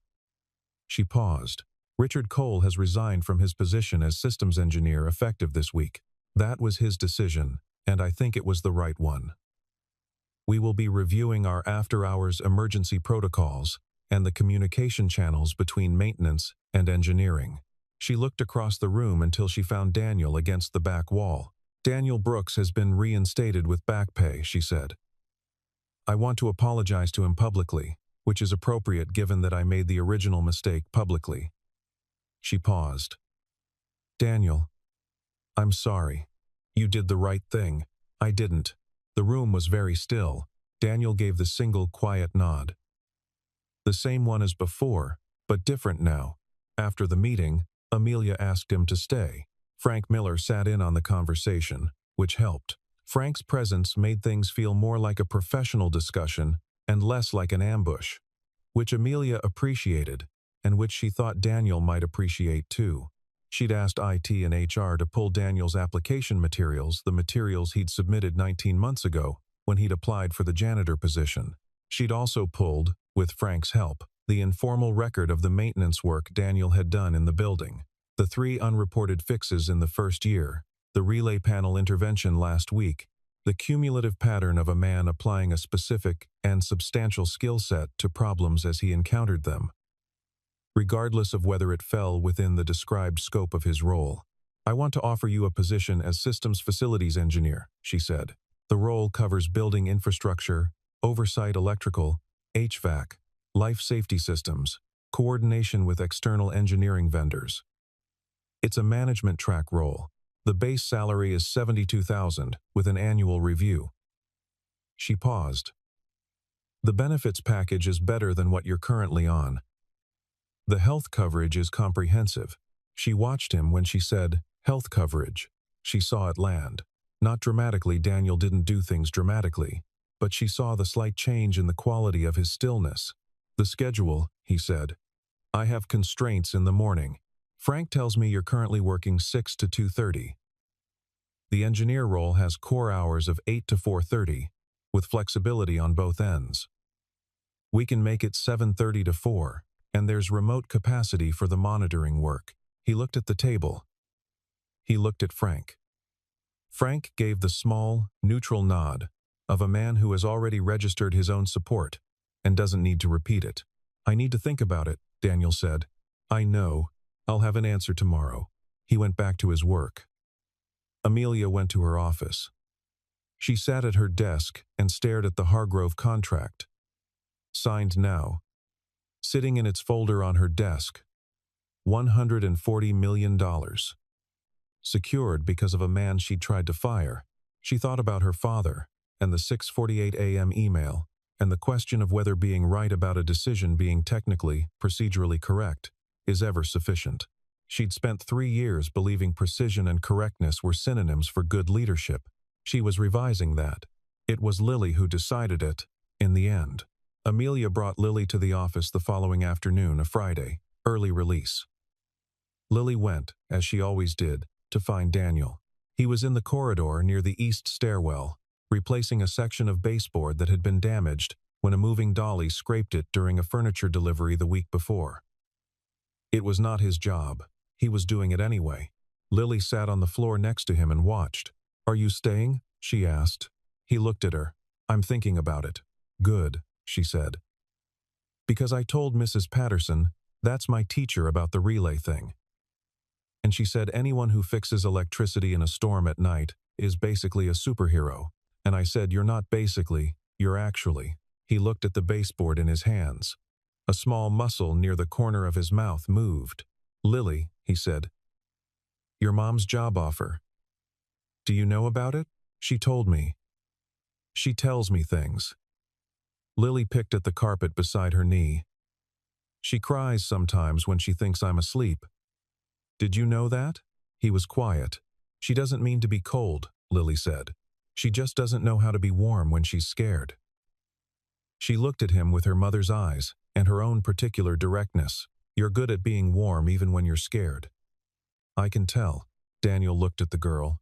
She paused. "Richard Cole has resigned from his position as systems engineer effective this week. That was his decision, and I think it was the right one. We will be reviewing our after-hours emergency protocols and the communication channels between maintenance and engineering." She looked across the room until she found Daniel against the back wall. "Daniel Brooks has been reinstated with back pay," she said. "I want to apologize to him publicly, which is appropriate given that I made the original mistake publicly." She paused. "Daniel, I'm sorry. You did the right thing. I didn't." The room was very still. Daniel gave the single quiet nod. The same one as before, but different now. After the meeting, Amelia asked him to stay. Frank Miller sat in on the conversation, which helped. Frank's presence made things feel more like a professional discussion and less like an ambush, which Amelia appreciated, and which she thought Daniel might appreciate too. She'd asked IT and HR to pull Daniel's application materials, the materials he'd submitted 19 months ago when he'd applied for the janitor position. She'd also pulled, with Frank's help, the informal record of the maintenance work Daniel had done in the building. The 3 unreported fixes in the first year, the relay panel intervention last week, the cumulative pattern of a man applying a specific and substantial skill set to problems as he encountered them, regardless of whether it fell within the described scope of his role. "I want to offer you a position as systems facilities engineer," she said. "The role covers building infrastructure, oversight electrical, HVAC, life safety systems, coordination with external engineering vendors. It's a management track role. The base salary is $72,000 with an annual review." She paused. "The benefits package is better than what you're currently on. The health coverage is comprehensive." She watched him when she said, "health coverage." She saw it land. Not dramatically, Daniel didn't do things dramatically, but she saw the slight change in the quality of his stillness. "The schedule," he said. "I have constraints in the morning. Frank tells me you're currently working 6 to 2:30. The engineer role has core hours of 8 to 4:30, with flexibility on both ends. We can make it 7:30 to 4, and there's remote capacity for the monitoring work." He looked at the table. He looked at Frank. Frank gave the small, neutral nod of a man who has already registered his own support and doesn't need to repeat it. "I need to think about it," Daniel said. "I know. I'll have an answer tomorrow." He went back to his work. Amelia went to her office. She sat at her desk and stared at the Hargrove contract. Signed now. Sitting in its folder on her desk. $140 million. Secured because of a man she'd tried to fire. She thought about her father, and the 6:48 a.m. email, and the question of whether being right about a decision being technically, procedurally correct, is ever sufficient. She'd spent 3 years believing precision and correctness were synonyms for good leadership. She was revising that. It was Lily who decided it, in the end. Amelia brought Lily to the office the following afternoon, a Friday, early release. Lily went, as she always did, to find Daniel. He was in the corridor near the east stairwell, replacing a section of baseboard that had been damaged when a moving dolly scraped it during a furniture delivery the week before. It was not his job. He was doing it anyway. Lily sat on the floor next to him and watched. "Are you staying?" she asked. He looked at her. "I'm thinking about it." "Good," she said. "Because I told Mrs. Patterson, that's my teacher, about the relay thing. And she said anyone who fixes electricity in a storm at night is basically a superhero. And I said, you're not basically, you're actually." He looked at the baseboard in his hands. A small muscle near the corner of his mouth moved. "Lily," he said, "your mom's job offer. Do you know about it? She told me. She tells me things." Lily picked at the carpet beside her knee. "She cries sometimes when she thinks I'm asleep." "Did you know that?" He was quiet. "She doesn't mean to be cold," Lily said. "She just doesn't know how to be warm when she's scared." She looked at him with her mother's eyes and her own particular directness. "You're good at being warm even when you're scared." "I can tell." Daniel looked at the girl.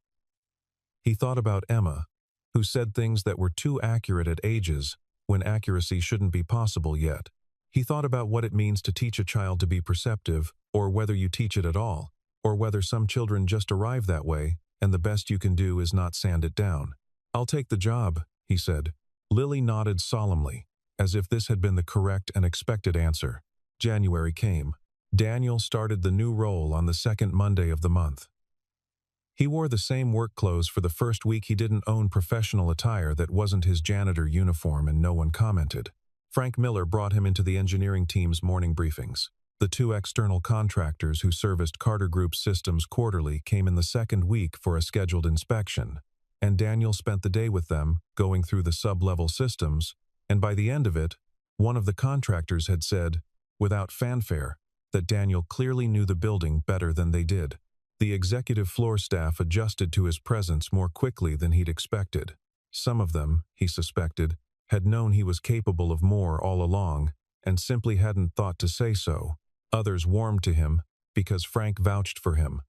He thought about Emma, who said things that were too accurate at ages when accuracy shouldn't be possible yet. He thought about what it means to teach a child to be perceptive, or whether you teach it at all, or whether some children just arrive that way, and the best you can do is not sand it down. "I'll take the job," he said. Lily nodded solemnly, as if this had been the correct and expected answer. January came. Daniel started the new role on the second Monday of the month. He wore the same work clothes for the first week. He didn't own professional attire that wasn't his janitor uniform, and no one commented. Frank Miller brought him into the engineering team's morning briefings. The two external contractors who serviced Carter Group's systems quarterly came in the second week for a scheduled inspection, and Daniel spent the day with them, going through the sub-level systems, and by the end of it, one of the contractors had said, without fanfare, that Daniel clearly knew the building better than they did. The executive floor staff adjusted to his presence more quickly than he'd expected. Some of them, he suspected, had known he was capable of more all along, and simply hadn't thought to say so. Others warmed to him because Frank vouched for him.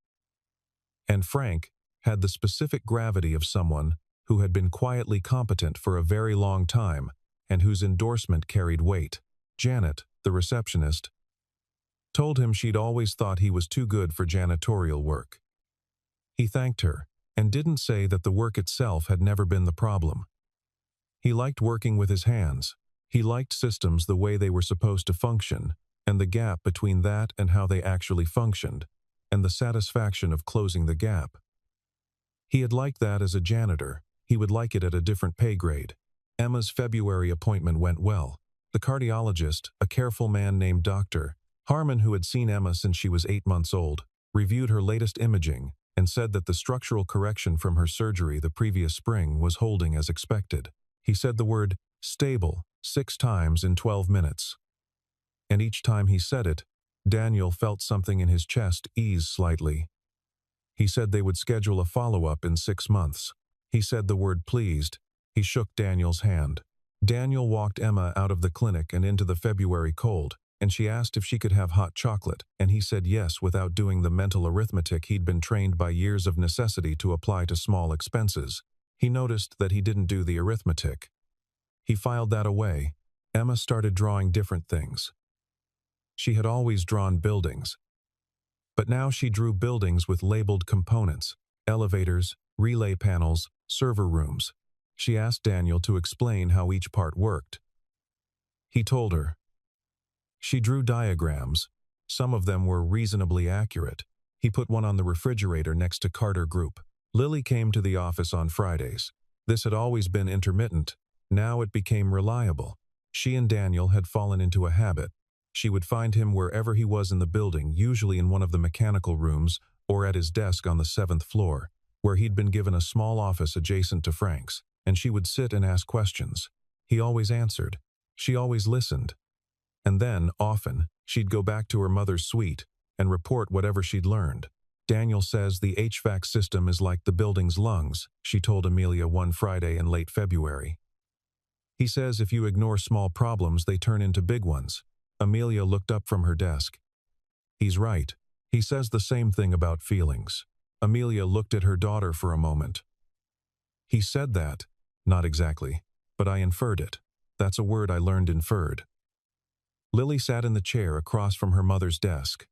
And Frank had the specific gravity of someone who had been quietly competent for a very long time and whose endorsement carried weight. Janet, the receptionist, told him she'd always thought he was too good for janitorial work. He thanked her and didn't say that the work itself had never been the problem. He liked working with his hands. He liked systems the way they were supposed to function, and the gap between that and how they actually functioned, and the satisfaction of closing the gap. He had liked that as a janitor. He would like it at a different pay grade. Emma's February appointment went well. The cardiologist, a careful man named Dr. Harmon, who had seen Emma since she was 8 months old, reviewed her latest imaging and said that the structural correction from her surgery the previous spring was holding as expected. He said the word stable 6 times in 12 minutes. And each time he said it, Daniel felt something in his chest ease slightly. He said they would schedule a follow-up in 6 months. He said the word pleased. He shook Daniel's hand. Daniel walked Emma out of the clinic and into the February cold, and she asked if she could have hot chocolate, and he said yes without doing the mental arithmetic he'd been trained by years of necessity to apply to small expenses. He noticed that he didn't do the arithmetic. He filed that away. Emma started drawing different things. She had always drawn buildings, but now she drew buildings with labeled components: elevators, relay panels, server rooms. She asked Daniel to explain how each part worked. He told her. She drew diagrams. Some of them were reasonably accurate. He put one on the refrigerator next to Carter Group. Lily came to the office on Fridays. This had always been intermittent. Now it became reliable. She and Daniel had fallen into a habit. She would find him wherever he was in the building, usually in one of the mechanical rooms or at his desk on the 7th floor, where he'd been given a small office adjacent to Frank's, and she would sit and ask questions. He always answered. She always listened. And then, often, she'd go back to her mother's suite and report whatever she'd learned. Daniel says the HVAC system is like the building's lungs, she told Amelia one Friday in late February. He says if you ignore small problems, they turn into big ones. Amelia looked up from her desk. He's right. He says the same thing about feelings. Amelia looked at her daughter for a moment. He said that. Not exactly, but I inferred it. That's a word I learned, inferred. Lily sat in the chair across from her mother's desk.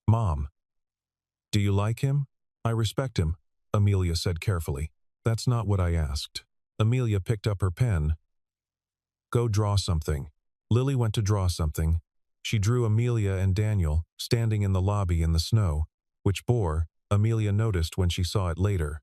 Mom. Do you like him? I respect him, Amelia said carefully. That's not what I asked. Amelia picked up her pen. Go draw something. Lily went to draw something. She drew Amelia and Daniel standing in the lobby in the snow, which bore, Amelia noticed when she saw it later,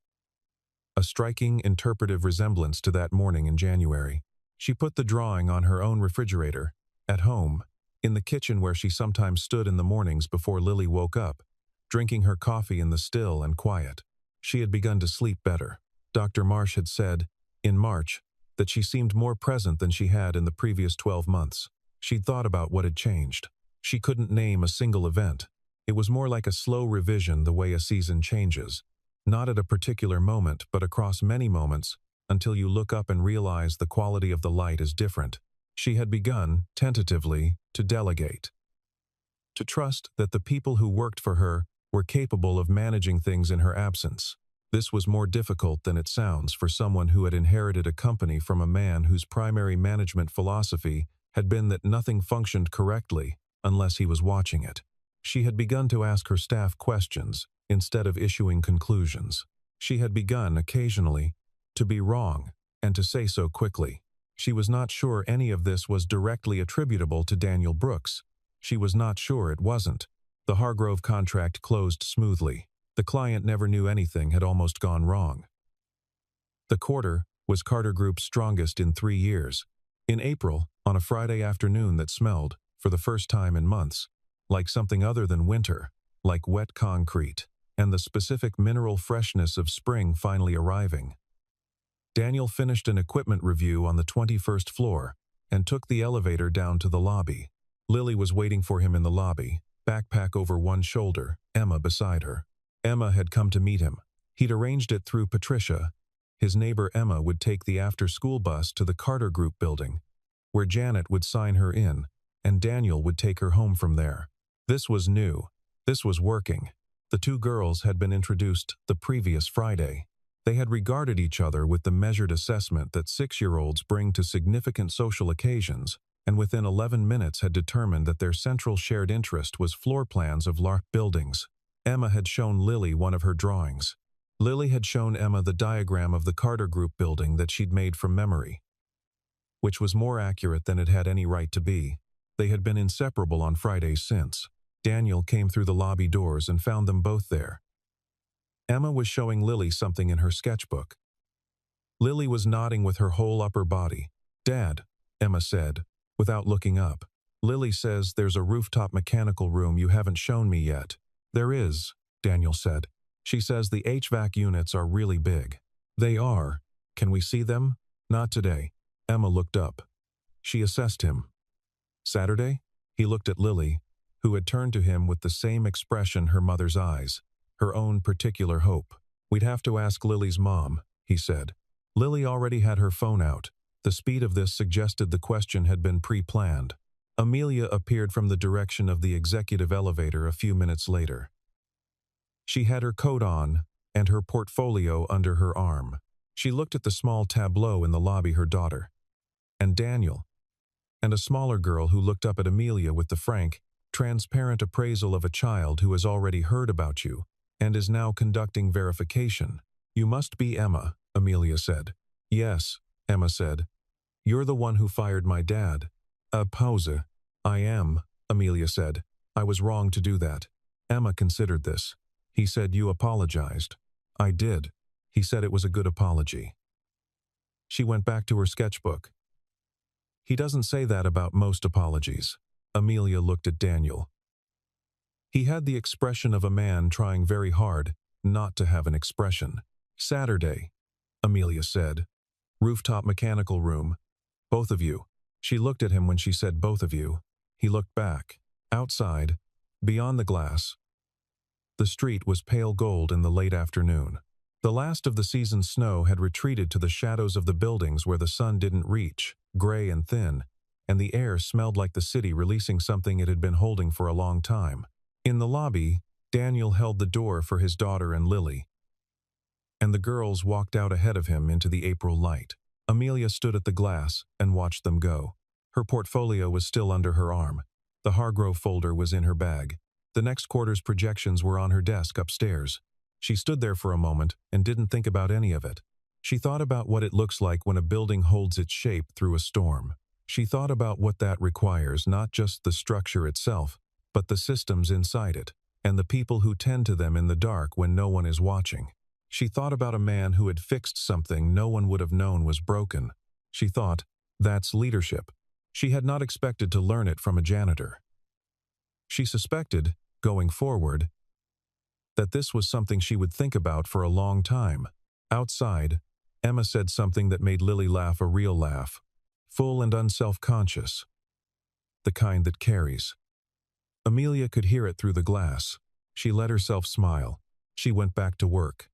a striking interpretive resemblance to that morning in January. She put the drawing on her own refrigerator, at home, in the kitchen where she sometimes stood in the mornings before Lily woke up, drinking her coffee in the still and quiet. She had begun to sleep better. Dr. Marsh had said, in March, that she seemed more present than she had in the previous 12 months. She'd thought about what had changed. She couldn't name a single event. It was more like a slow revision the way a season changes, not at a particular moment but across many moments, until you look up and realize the quality of the light is different. She had begun, tentatively, to delegate. To trust that the people who worked for her were capable of managing things in her absence. This was more difficult than it sounds for someone who had inherited a company from a man whose primary management philosophy had been that nothing functioned correctly unless he was watching it. She had begun to ask her staff questions instead of issuing conclusions. She had begun, occasionally, to be wrong, and to say so quickly. She was not sure any of this was directly attributable to Daniel Brooks. She was not sure it wasn't. The Hargrove contract closed smoothly. The client never knew anything had almost gone wrong. The quarter was Carter Group's strongest in 3 years. In April, on a Friday afternoon that smelled, for the first time in months, like something other than winter, like wet concrete, and the specific mineral freshness of spring finally arriving. Daniel finished an equipment review on the 21st floor and took the elevator down to the lobby. Lily was waiting for him in the lobby, backpack over one shoulder, Emma beside her. Emma had come to meet him. He'd arranged it through Patricia. His neighbor Emma would take the after-school bus to the Carter Group building, where Janet would sign her in, and Daniel would take her home from there. This was new. This was working. The two girls had been introduced the previous Friday. They had regarded each other with the measured assessment that 6-year-olds bring to significant social occasions, and within 11 minutes had determined that their central shared interest was floor plans of large buildings. Emma had shown Lily one of her drawings. Lily had shown Emma the diagram of the Carter Group building that she'd made from memory, which was more accurate than it had any right to be. They had been inseparable on Fridays since. Daniel came through the lobby doors and found them both there. Emma was showing Lily something in her sketchbook. Lily was nodding with her whole upper body. Dad, Emma said, without looking up. Lily says there's a rooftop mechanical room you haven't shown me yet. There is, Daniel said. She says the HVAC units are really big. They are. Can we see them? Not today. Emma looked up. She assessed him. Saturday? He looked at Lily, who had turned to him with the same expression her mother's eyes, her own particular hope. We'd have to ask Lily's mom, he said. Lily already had her phone out. The speed of this suggested the question had been pre-planned. Amelia appeared from the direction of the executive elevator a few minutes later. She had her coat on and her portfolio under her arm. She looked at the small tableau in the lobby, her daughter, and Daniel, and a smaller girl who looked up at Amelia with the frank, transparent appraisal of a child who has already heard about you and is now conducting verification. You must be Emma, Amelia said. Yes, Emma said. You're the one who fired my dad. Pause. I am, Amelia said. I was wrong to do that. Emma considered this. He said you apologized. I did. He said it was a good apology. She went back to her sketchbook. He doesn't say that about most apologies. Amelia looked at Daniel. He had the expression of a man trying very hard not to have an expression. Saturday, Amelia said. Rooftop mechanical room. Both of you. She looked at him when she said both of you. He looked back. Outside, beyond the glass, The street was pale gold in the late afternoon. The last of the season's snow had retreated to the shadows of the buildings where the sun didn't reach, gray and thin, and the air smelled like the city releasing something it had been holding for a long time. In the lobby, Daniel held the door for his daughter and Lily, and the girls walked out ahead of him into the April light. Amelia stood at the glass and watched them go. Her portfolio was still under her arm. The Hargrove folder was in her bag. The next quarter's projections were on her desk upstairs. She stood there for a moment and didn't think about any of it. She thought about what it looks like when a building holds its shape through a storm. She thought about what that requires, not just the structure itself, but the systems inside it, and the people who tend to them in the dark when no one is watching. She thought about a man who had fixed something no one would have known was broken. She thought, that's leadership. She had not expected to learn it from a janitor. She suspected, going forward, that this was something she would think about for a long time. Outside, Emma said something that made Lily laugh, a real laugh, full and unself-conscious, the kind that carries. Amelia could hear it through the glass. She let herself smile. She went back to work.